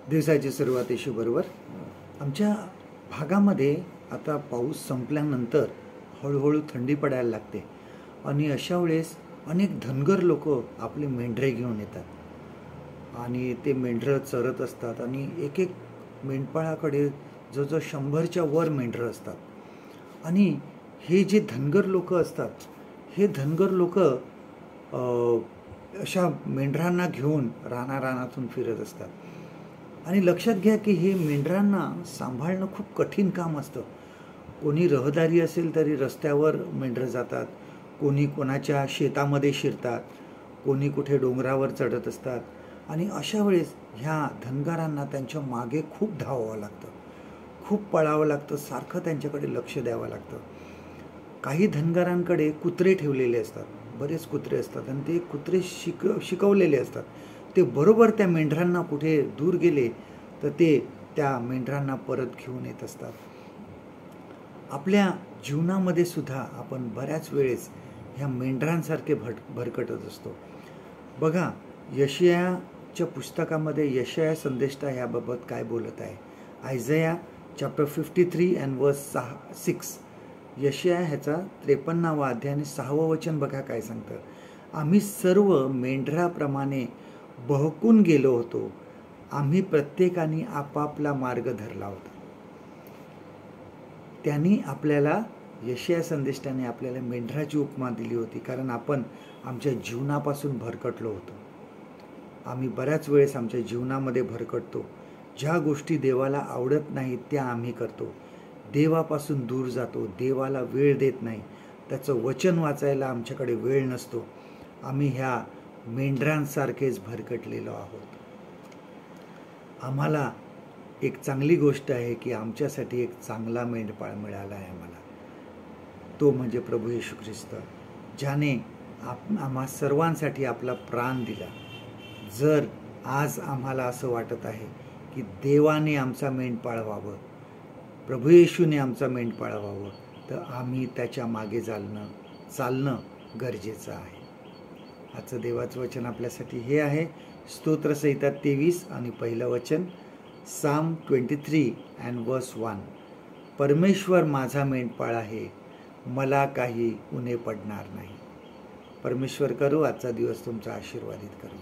दिवसाची सुरुवात येशूबरोबर. आमच्या भागामध्ये आता पाऊस संपल्यानंतर हळूहळू थंडी पडायला लागते आणि अशा वेळेस अनेक धनगर लोक आपले मेंढरे घेऊन येतात आणि ते मेंढरं चरत असतात आणि एक एक मेंढपाळाकडे जवळजवळ 100च्या वर मेंढरं असतात. आणि हे जे धनगर लोक असतात हे धनगर लोक अशा मेंढरांना घेऊन रानातून फिरत असतात. आणि लक्षात घ्या की हे मेंढरांना सांभाळणं खूप कठीण काम असतं. कोणी रहदारी असेल तरी रस्त्यावर मेंढरं जातात, कोणी कोणाच्या शेतामध्ये शिरतात, कोणी कुठे डोंगरावर चढत असतात. आणि अशा वेळेस ह्या धनगरांना त्यांच्या मागे खूप धावावं लागतं, खूप पळावं लागतं, सारखं त्यांच्याकडे लक्ष द्यावं लागतं. काही धनगरांकडे कुत्रे ठेवलेले असतात, बरेच कुत्रे असतात आणि ते कुत्रे शिकवलेले असतात. ते बरोबर त्या मेंढरांना कुठे दूर गेले तर ते त्या मेंढरांना परत घेऊन येत असतात. आपल्या जीवनामध्ये सुद्धा आपण बऱ्याच वेळेस ह्या मेंढरांसारखे भरकटत असतो. बघा, यशायाच्या पुस्तकामध्ये यशाया संदेष्टा ह्याबाबत काय बोलत आहे. आयझाया चॅप्टर 53 and verse 6. यशाया ह्याचा 53वा अध्याय आणि 6वं वचन बघा काय सांगतं. आम्ही सर्व मेंढराप्रमाणे बहकून गेलो होतो, आम्ही प्रत्येकाने आपापला मार्ग धरला होता. त्यांनी आपल्याला यशाया संदेष्टाने आपल्याला मेंढराची उपमा दिली होती, कारण आपण आमच्या जीवनापासून भरकटलो होतो. आम्ही बऱ्याच वेळेस आमच्या जीवनामध्ये भरकटतो. ज्या गोष्टी देवाला आवडत नाहीत त्या आम्ही करतो, देवापासून दूर जातो, देवाला वेळ देत नाही, त्याचं वचन वाचायला आमच्याकडे वेळ नसतो. आम्ही ह्या मेंढरांसारखेच भरकटलेलो आहोत. आम्हाला एक चांगली गोष्ट आहे की आमच्यासाठी एक चांगला मेंढपाळ मिळाला आहे आम्हाला. तो म्हणजे प्रभू येशू ख्रिस्त, ज्याने आम्हा सर्वांसाठी आपला प्राण दिला. जर आज आम्हाला असं वाटत आहे की देवाने आमचा मेंढपाळ व्हावं, प्रभू येशूने आमचा मेंढपाळ व्हावं, तर आम्ही त्याच्या मागे चालणं गरजेचं आहे. आजचं देवाचं वचन आपल्यासाठी हे आहे. स्तोत्रसंहिता 23 आणि पहिलं वचन, Psalm 23 and verse 1. परमेश्वर माझा मेंढपाळ आहे, मला काही उणे पडणार नाही. परमेश्वर करू आजचा दिवस तुमचा आशीर्वादित करू.